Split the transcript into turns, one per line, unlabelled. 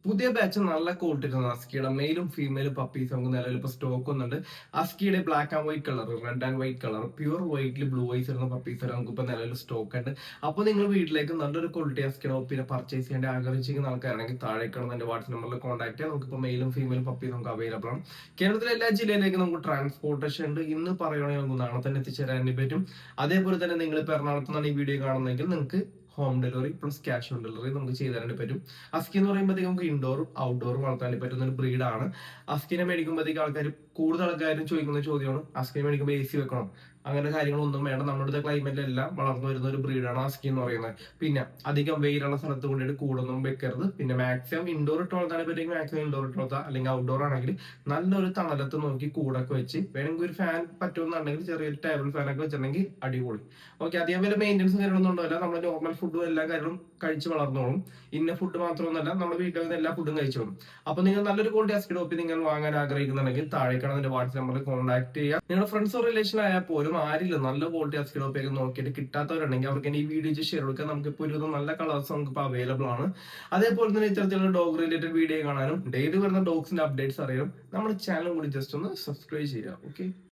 പുതിയ ബാച്ച് നല്ല ക്വാളിറ്റി അസ്കിയുടെ മെയിലും ഫീമെയിലും പപ്പീസ് നമുക്ക് നിലവിൽ ഇപ്പോൾ സ്റ്റോക്ക് ഒന്നുണ്ട്. അസ്കിയുടെ black and white colour, red and white colour, pure വൈറ്റിൽ ബ്ലൂ ഐസ് വരുന്ന പപ്പീസ് നമുക്ക് ഇപ്പോൾ നിലവിൽ സ്റ്റോക്ക് ഉണ്ട്. അപ്പോൾ നിങ്ങൾ വീട്ടിലേക്ക് നല്ലൊരു ക്വാളിറ്റി അസ്കിയുടെ പിന്നെ പർച്ചേസ് ചെയ്യേണ്ട ആഗ്രഹിച്ചിരിക്കുന്ന ആൾക്കാരാണെങ്കിൽ താഴെ കാണുന്ന എൻ്റെ വാട്സ്ആപ്പ് നമ്പറിൽ കോൺടാക്ട് ചെയ്യാം. നമുക്കിപ്പോൾ മെയിലും ഫീമെയിലും പപ്പീസ് നമുക്ക് അവൈലബിൾ ആണ്. കേരളത്തിലെ എല്ലാ ജില്ലയിലേക്കും നമുക്ക് ട്രാൻസ്പോർട്ടേഷൻ ഉണ്ട്. ഇന്ന് പറയുകയാണെങ്കിൽ നമുക്ക് നാളെ തന്നെ എത്തിച്ചേരാൻ പറ്റും. അതേപോലെ തന്നെ നിങ്ങൾ ഇപ്പോൾ എറണാകുളത്ത് നിന്നാണ് ഈ വീഡിയോ കാണുന്നതെങ്കിൽ നിങ്ങൾക്ക് home delivery plus cash on delivery നമുക്ക് ചെയ്തു തരാൻ പറ്റും. അസ്കി എന്ന് പറയുമ്പോഴത്തേക്ക് നമുക്ക് ഇൻഡോറും ഔട്ട്ഡോറും വളർത്താൻ പറ്റുന്ന ഒരു ബ്രീഡാണ്. അസ്കിനെ മേടിക്കുമ്പോഴത്തേക്ക് കൂടുതൽ ആൾക്കാരും ചോദിക്കുന്ന ചോദ്യമാണ്, അസ്കിനെ മേടിക്കുമ്പോൾ AC വെക്കണം, അങ്ങനെ കാര്യങ്ങളൊന്നും വേണ്ട. നമ്മുടെ ക്ലൈമറ്റിലെല്ലാം വളർന്നു വരുന്ന ഒരു ബ്രീഡാണ് അസ്കി എന്ന് പറയുന്നത്. പിന്നെ അധികം വെയിലുള്ള സ്ഥലത്ത് കൊണ്ടിട്ട് കൂടൊന്നും വെക്കരുത്. പിന്നെ മാക്സിമം ഇൻഡോർ ഇട്ട് വളർത്താൻ പറ്റുമെങ്കിൽ മാക്സിമം ഇൻഡോർ ഇട്ട് വളർത്താം. അല്ലെങ്കിൽ ഔട്ട്ഡോർ ആണെങ്കിൽ നല്ലൊരു തണലത്ത് നോക്കി കൂടൊക്കെ വെച്ച് വേണമെങ്കിൽ ഒരു ഫാൻ പറ്റുമെന്നുണ്ടെങ്കിൽ ചെറിയൊരു ടേബിൾ ഫാനൊക്കെ വെച്ചിട്ടുണ്ടെങ്കിൽ അടിപൊളി. ഓക്കെ, അധികം വല്ല മെയിൻ്റെനൻസും കാര്യങ്ങളൊന്നും ഉണ്ടാവില്ല. നമ്മൾ നോർമൽ ഫുഡും എല്ലാ കാര്യങ്ങളും കഴിച്ച് വളർന്നോളും. ഇന്ന ഫുഡ് മാത്രമൊന്നുമല്ല, നമ്മുടെ വീട്ടിൽ നിന്ന് എല്ലാ ഫുഡും കഴിച്ചോളും. അപ്പൊ നിങ്ങൾ നല്ലൊരു ക്വാളിറ്റി അസ്കി ഡോപ്പി നിങ്ങൾ വാങ്ങാൻ ആഗ്രഹിക്കുന്നുണ്ടെങ്കിൽ താഴെ കാണുന്ന വാട്സ്ആപ്പ് നമ്പറിൽ കോൺടാക്ട് ചെയ്യുക. നിങ്ങളുടെ ഫ്രണ്ട്സോ റിലേഷൻ ആയാൽ പോലും ആരില്ല നല്ല ക്വാളിറ്റി അസ്കി ഡോപ്പിയൊക്കെ നോക്കിയിട്ട് കിട്ടാത്തവരുണ്ടെങ്കിൽ അവർക്ക് ഈ വീഡിയോ ഷെയർ കൊടുക്കുക. നമുക്കിപ്പോൾ ഒരു നല്ല കളേഴ്സ് നമുക്കിപ്പോൾ അവൈലബിൾ ആണ്. അതേപോലെ തന്നെ ഇത്തരത്തിലുള്ള ഡോഗ് റിലേറ്റഡ് വീഡിയോ കാണാനും ഡെയിലി വരുന്ന ഡോഗ്സിന്റെ അപ്ഡേറ്റ്സ് അറിയാനും നമ്മുടെ ചാനൽ കൂടി ജസ്റ്റ് ഒന്ന് സബ്സ്ക്രൈബ് ചെയ്യുക. ഓക്കെ.